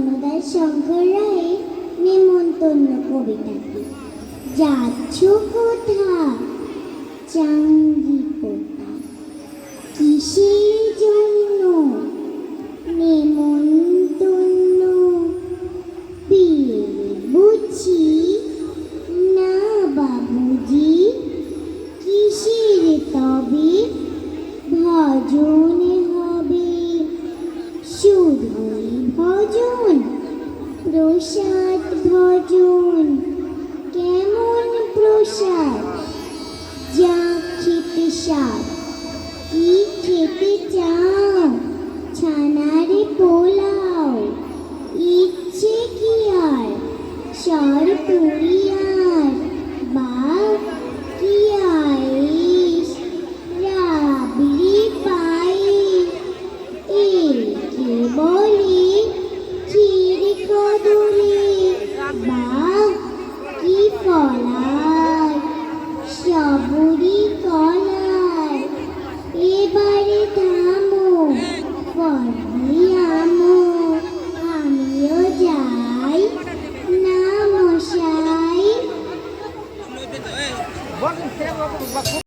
কর্ণদার শঙ্কর রায়ের নেমন্তন্ন কবিতাটি। যাচ্ছ কোথা চাঙ্গি পোতা, কিসের জন্য নেমন্তন্ন? বিয়ে বুঝি না বাবুজি, কিসের তবে ভজন হবে? শুধুই ভজন, প্রসাদ ভজন? কেমন প্রসাদ? যা খেতে স্বাদ। কি খেতে চাও? ছানারে পোলাও, ইচ্ছে কি আর সরপুরি